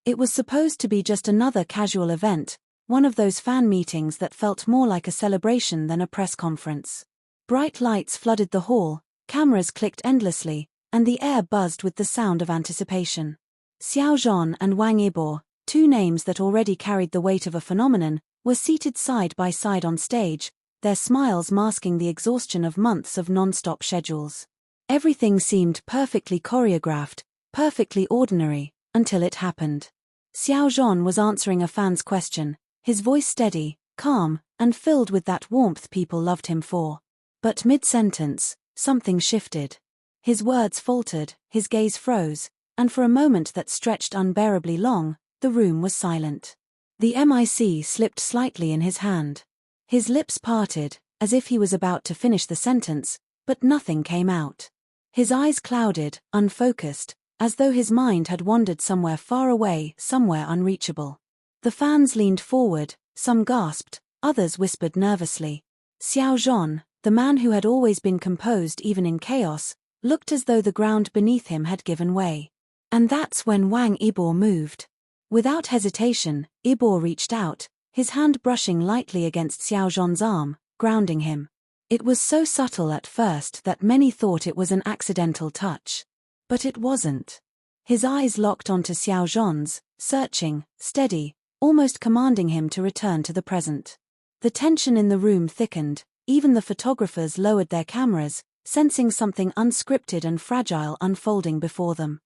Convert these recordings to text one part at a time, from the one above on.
It was supposed to be just another casual event, one of those fan meetings that felt more like a celebration than a press conference. Bright lights flooded the hall, cameras clicked endlessly, and the air buzzed with the sound of anticipation. Xiao Zhan and Wang Yibo, two names that already carried the weight of a phenomenon, were seated side by side on stage, their smiles masking the exhaustion of months of non-stop schedules. Everything seemed perfectly choreographed, perfectly ordinary, until it happened. Xiao Zhan was answering a fan's question, his voice steady, calm, and filled with that warmth people loved him for. But mid-sentence, something shifted. His words faltered, his gaze froze, and for a moment that stretched unbearably long, the room was silent. The mic slipped slightly in his hand. His lips parted, as if he was about to finish the sentence, but nothing came out. His eyes clouded, unfocused, as though his mind had wandered somewhere far away, somewhere unreachable. The fans leaned forward, some gasped, others whispered nervously. Xiao Zhan, the man who had always been composed even in chaos, looked as though the ground beneath him had given way. And that's when Wang Yibo moved. Without hesitation, Yibo reached out, his hand brushing lightly against Xiao Zhan's arm, grounding him. It was so subtle at first that many thought it was an accidental touch. But it wasn't. His eyes locked onto Xiao Zhan's, searching, steady, almost commanding him to return to the present. The tension in the room thickened, even the photographers lowered their cameras, sensing something unscripted and fragile unfolding before them.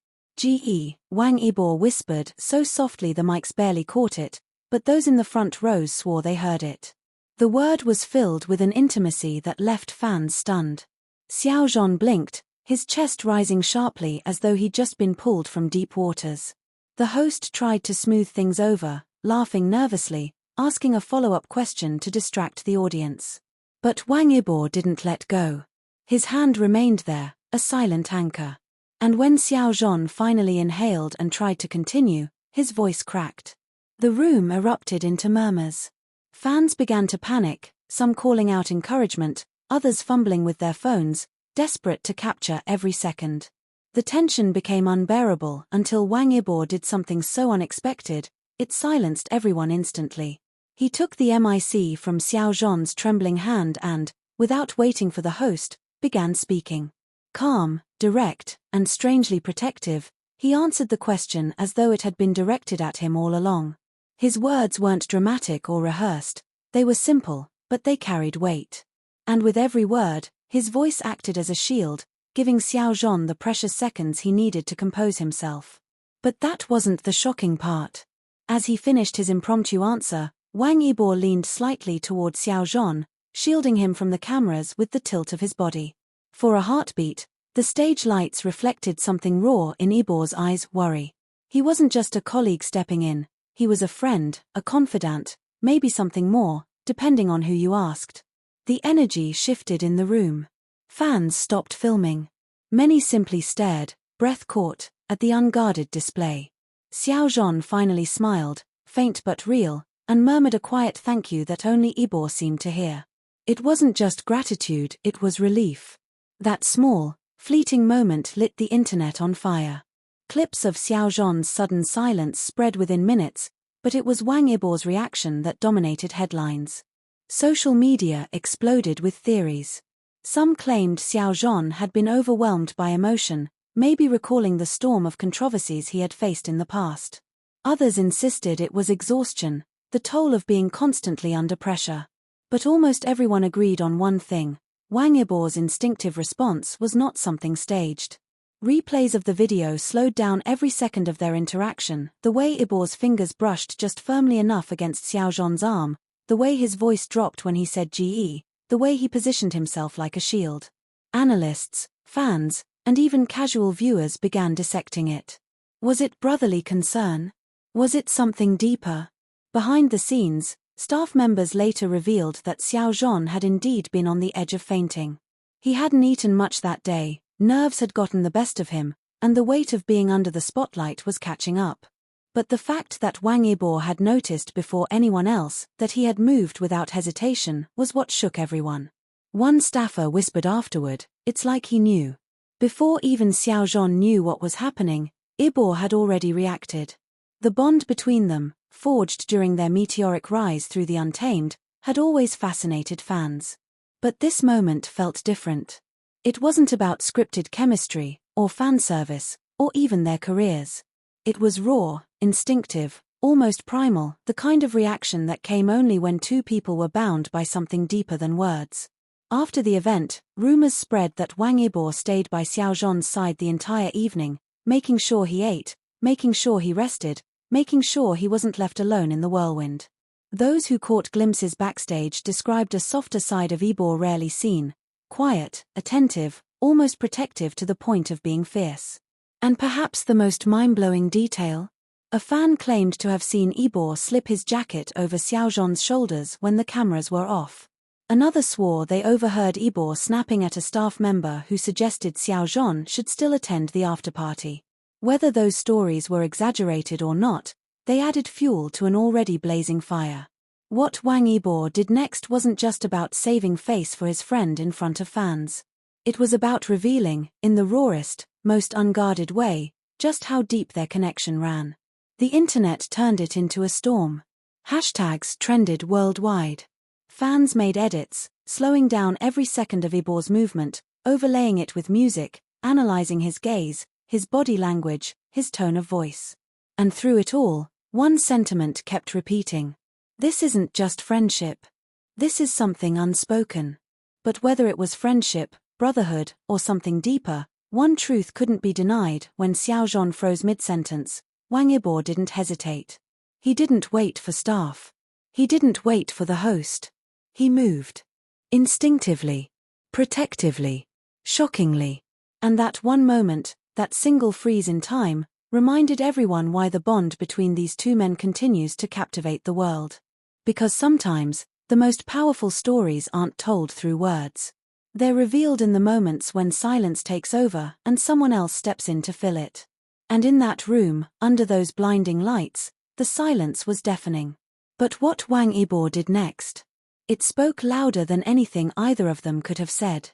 Wang Yibo whispered so softly the mics barely caught it, but those in the front rows swore they heard it. The word was filled with an intimacy that left fans stunned. Xiao Zhan blinked, his chest rising sharply as though he'd just been pulled from deep waters. The host tried to smooth things over, laughing nervously, asking a follow-up question to distract the audience. But Wang Yibo didn't let go. His hand remained there, a silent anchor. And when Xiao Zhan finally inhaled and tried to continue, his voice cracked. The room erupted into murmurs. Fans began to panic, some calling out encouragement, others fumbling with their phones, desperate to capture every second. The tension became unbearable until Wang Yibo did something so unexpected, it silenced everyone instantly. He took the mic from Xiao Zhan's trembling hand and, without waiting for the host, began speaking. Calm, direct, and strangely protective, he answered the question as though it had been directed at him all along. His words weren't dramatic or rehearsed, they were simple, but they carried weight. And with every word, his voice acted as a shield, giving Xiao Zhan the precious seconds he needed to compose himself. But that wasn't the shocking part. As he finished his impromptu answer, Wang Yibo leaned slightly toward Xiao Zhan, shielding him from the cameras with the tilt of his body. For a heartbeat, the stage lights reflected something raw in Yibo's eyes: worry. He wasn't just a colleague stepping in, he was a friend, a confidant, maybe something more, depending on who you asked. The energy shifted in the room. Fans stopped filming. Many simply stared, breath caught, at the unguarded display. Xiao Zhan finally smiled, faint but real, and murmured a quiet thank you that only Yibo seemed to hear. It wasn't just gratitude, it was relief. That small, fleeting moment lit the internet on fire. Clips of Xiao Zhan's sudden silence spread within minutes, but it was Wang Yibo's reaction that dominated headlines. Social media exploded with theories. Some claimed Xiao Zhan had been overwhelmed by emotion, maybe recalling the storm of controversies he had faced in the past. Others insisted it was exhaustion, the toll of being constantly under pressure. But almost everyone agreed on one thing: Wang Yibo's instinctive response was not something staged. Replays of the video slowed down every second of their interaction, the way Yibo's fingers brushed just firmly enough against Xiao Zhan's arm, the way his voice dropped when he said "ge," the way he positioned himself like a shield. Analysts, fans, and even casual viewers began dissecting it. Was it brotherly concern? Was it something deeper? Behind the scenes, staff members later revealed that Xiao Zhan had indeed been on the edge of fainting. He hadn't eaten much that day, nerves had gotten the best of him, and the weight of being under the spotlight was catching up. But the fact that Wang Yibo had noticed before anyone else that he had moved without hesitation was what shook everyone. One staffer whispered afterward, "It's like he knew." Before even Xiao Zhan knew what was happening, Yibo had already reacted. The bond between them, forged during their meteoric rise through the Untamed, had always fascinated fans. But this moment felt different. It wasn't about scripted chemistry, or fan service, or even their careers. It was raw, instinctive, almost primal, the kind of reaction that came only when two people were bound by something deeper than words. After the event, rumors spread that Wang Yibo stayed by Xiao Zhan's side the entire evening, making sure he ate, making sure he rested, making sure he wasn't left alone in the whirlwind. Those who caught glimpses backstage described a softer side of Yibo rarely seen, quiet, attentive, almost protective to the point of being fierce. And perhaps the most mind-blowing detail? A fan claimed to have seen Yibo slip his jacket over Xiao Zhan's shoulders when the cameras were off. Another swore they overheard Yibo snapping at a staff member who suggested Xiao Zhan should still attend the afterparty. Whether those stories were exaggerated or not, they added fuel to an already blazing fire. What Wang Yibo did next wasn't just about saving face for his friend in front of fans. It was about revealing, in the rawest, most unguarded way, just how deep their connection ran. The internet turned it into a storm. Hashtags trended worldwide. Fans made edits, slowing down every second of Yibo's movement, overlaying it with music, analyzing his gaze, his body language, his tone of voice. And through it all, one sentiment kept repeating. This isn't just friendship. This is something unspoken. But whether it was friendship, brotherhood, or something deeper, one truth couldn't be denied. When Xiao Zhan froze mid-sentence, Wang Yibo didn't hesitate. He didn't wait for staff. He didn't wait for the host. He moved. Instinctively. Protectively. Shockingly. And that one moment, that single freeze in time, reminded everyone why the bond between these two men continues to captivate the world. Because sometimes, the most powerful stories aren't told through words. They're revealed in the moments when silence takes over and someone else steps in to fill it. And in that room, under those blinding lights, the silence was deafening. But what Wang Yibo did next? It spoke louder than anything either of them could have said.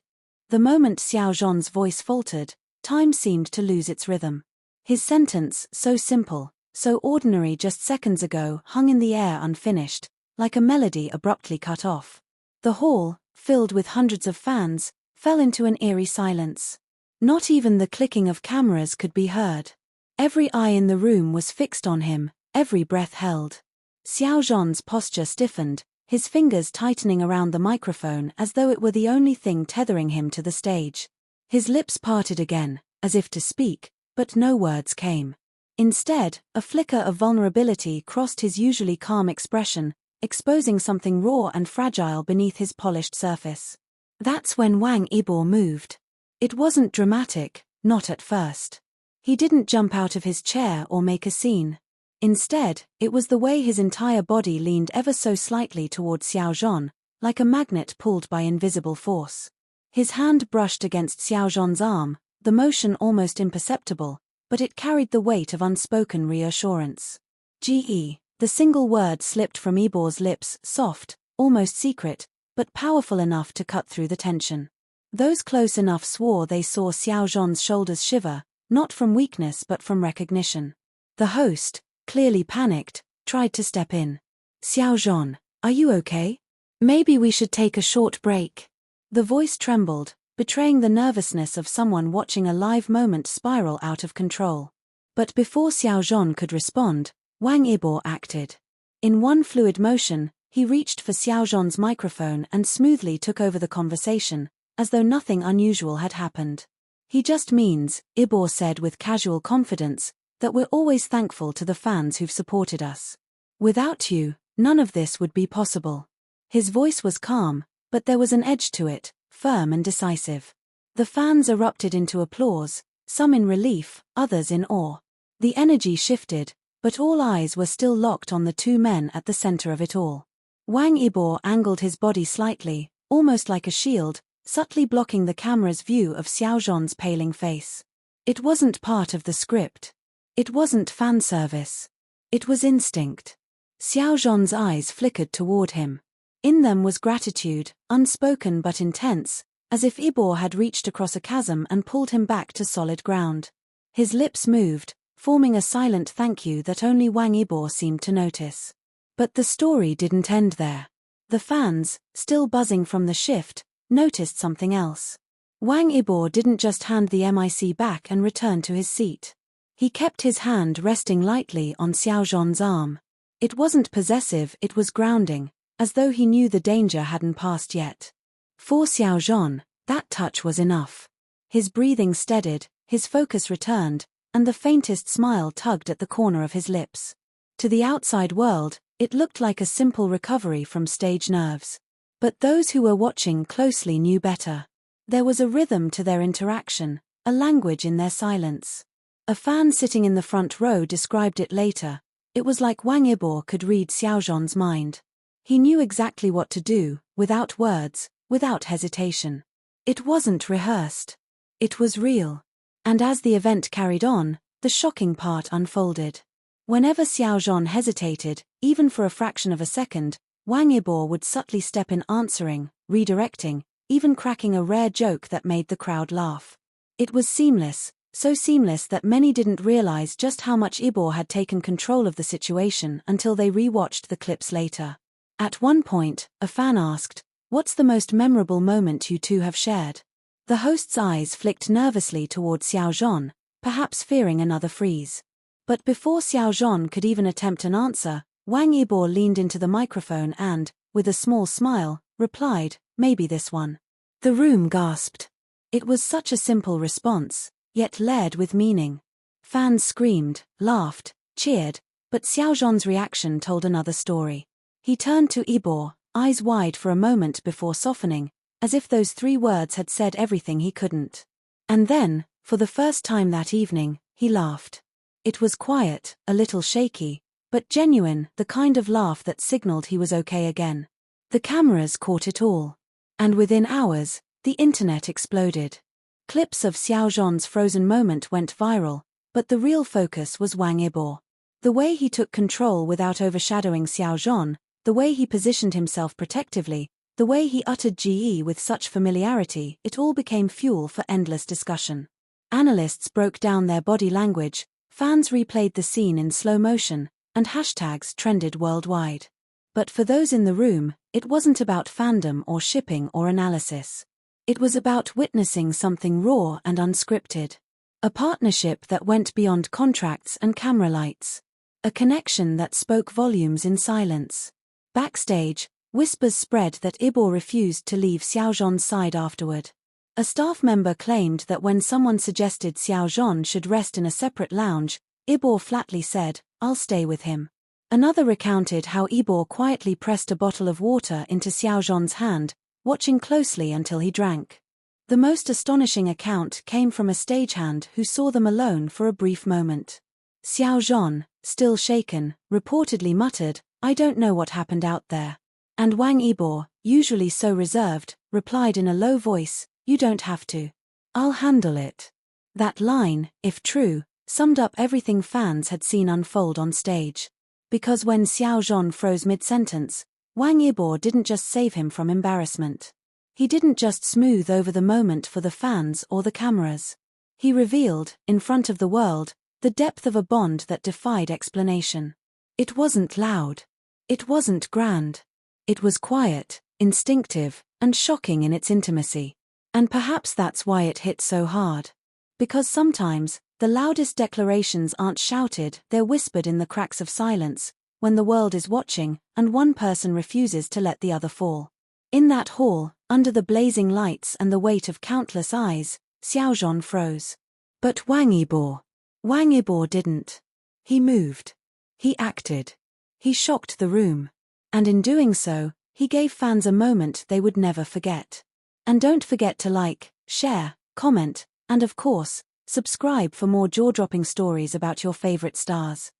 The moment Xiao Zhan's voice faltered, time seemed to lose its rhythm. His sentence, so simple, so ordinary just seconds ago, hung in the air unfinished, like a melody abruptly cut off. The hall, filled with hundreds of fans, fell into an eerie silence. Not even the clicking of cameras could be heard. Every eye in the room was fixed on him, every breath held. Xiao Zhan's posture stiffened, his fingers tightening around the microphone as though it were the only thing tethering him to the stage. His lips parted again, as if to speak, but no words came. Instead, a flicker of vulnerability crossed his usually calm expression, exposing something raw and fragile beneath his polished surface. That's when Wang Yibo moved. It wasn't dramatic, not at first. He didn't jump out of his chair or make a scene. Instead, it was the way his entire body leaned ever so slightly toward Xiao Zhan, like a magnet pulled by invisible force. His hand brushed against Xiao Zhan's arm, the motion almost imperceptible, but it carried the weight of unspoken reassurance. "Ge." The single word slipped from Yibo's lips, soft, almost secret, but powerful enough to cut through the tension. Those close enough swore they saw Xiao Zhan's shoulders shiver, not from weakness but from recognition. The host, clearly panicked, tried to step in. "Xiao Zhan, are you okay? Maybe we should take a short break." The voice trembled, betraying the nervousness of someone watching a live moment spiral out of control. But before Xiao Zhan could respond, Wang Yibo acted. In one fluid motion, he reached for Xiao Zhan's microphone and smoothly took over the conversation, as though nothing unusual had happened. "He just means," Yibo said with casual confidence, "that we're always thankful to the fans who've supported us. Without you, none of this would be possible." His voice was calm, but there was an edge to it, firm and decisive. The fans erupted into applause, some in relief, others in awe. The energy shifted, but all eyes were still locked on the two men at the center of it all. Wang Yibo angled his body slightly, almost like a shield, subtly blocking the camera's view of Xiao Zhan's paling face. It wasn't part of the script. It wasn't fan service. It was instinct. Xiao Zhan's eyes flickered toward him. In them was gratitude, unspoken but intense, as if Yibo had reached across a chasm and pulled him back to solid ground. His lips moved, forming a silent thank you that only Wang Yibo seemed to notice. But the story didn't end there. The fans, still buzzing from the shift, noticed something else. Wang Yibo didn't just hand the mic back and return to his seat. He kept his hand resting lightly on Xiao Zhan's arm. It wasn't possessive, it was grounding, as though he knew the danger hadn't passed yet. For Xiao Zhan, that touch was enough. His breathing steadied, his focus returned, and the faintest smile tugged at the corner of his lips. To the outside world, it looked like a simple recovery from stage nerves. But those who were watching closely knew better. There was a rhythm to their interaction, a language in their silence. A fan sitting in the front row described it later. It was like Wang Yibo could read Xiao Zhan's mind. He knew exactly what to do, without words, without hesitation. It wasn't rehearsed. It was real. And as the event carried on, the shocking part unfolded. Whenever Xiao Zhan hesitated, even for a fraction of a second, Wang Yibo would subtly step in, answering, redirecting, even cracking a rare joke that made the crowd laugh. It was seamless, so seamless that many didn't realize just how much Yibo had taken control of the situation until they re-watched the clips later. At one point, a fan asked, "What's the most memorable moment you two have shared?" The host's eyes flicked nervously toward Xiao Zhan, perhaps fearing another freeze. But before Xiao Zhan could even attempt an answer, Wang Yibo leaned into the microphone and, with a small smile, replied, "Maybe this one." The room gasped. It was such a simple response, yet layered with meaning. Fans screamed, laughed, cheered, but Xiao Zhan's reaction told another story. He turned to Yibo, eyes wide for a moment before softening, as if those 3 words had said everything he couldn't. And then, for the first time that evening, he laughed. It was quiet, a little shaky, but genuine, the kind of laugh that signaled he was okay again. The cameras caught it all. And within hours, the internet exploded. Clips of Xiao Zhan's frozen moment went viral, but the real focus was Wang Yibo. The way he took control without overshadowing Xiao Zhan, the way he positioned himself protectively, the way he uttered GE with such familiarity, it all became fuel for endless discussion. Analysts broke down their body language, fans replayed the scene in slow motion, and hashtags trended worldwide. But for those in the room, it wasn't about fandom or shipping or analysis. It was about witnessing something raw and unscripted. A partnership that went beyond contracts and camera lights. A connection that spoke volumes in silence. Backstage, whispers spread that Yibo refused to leave Xiao Zhan's side afterward. A staff member claimed that when someone suggested Xiao Zhan should rest in a separate lounge, Yibo flatly said, "I'll stay with him." Another recounted how Yibo quietly pressed a bottle of water into Xiao Zhan's hand, watching closely until he drank. The most astonishing account came from a stagehand who saw them alone for a brief moment. Xiao Zhan, still shaken, reportedly muttered, "I don't know what happened out there." And Wang Yibo, usually so reserved, replied in a low voice, "You don't have to. I'll handle it." That line, if true, summed up everything fans had seen unfold on stage. Because when Xiao Zhan froze mid-sentence, Wang Yibo didn't just save him from embarrassment. He didn't just smooth over the moment for the fans or the cameras. He revealed, in front of the world, the depth of a bond that defied explanation. It wasn't loud. It wasn't grand. It was quiet, instinctive, and shocking in its intimacy. And perhaps that's why it hit so hard. Because sometimes, the loudest declarations aren't shouted, they're whispered in the cracks of silence, when the world is watching, and one person refuses to let the other fall. In that hall, under the blazing lights and the weight of countless eyes, Xiao Zhan froze. But Wang Yibo didn't. He moved. He acted. He shocked the room. And in doing so, he gave fans a moment they would never forget. And don't forget to like, share, comment, and of course, subscribe for more jaw-dropping stories about your favorite stars.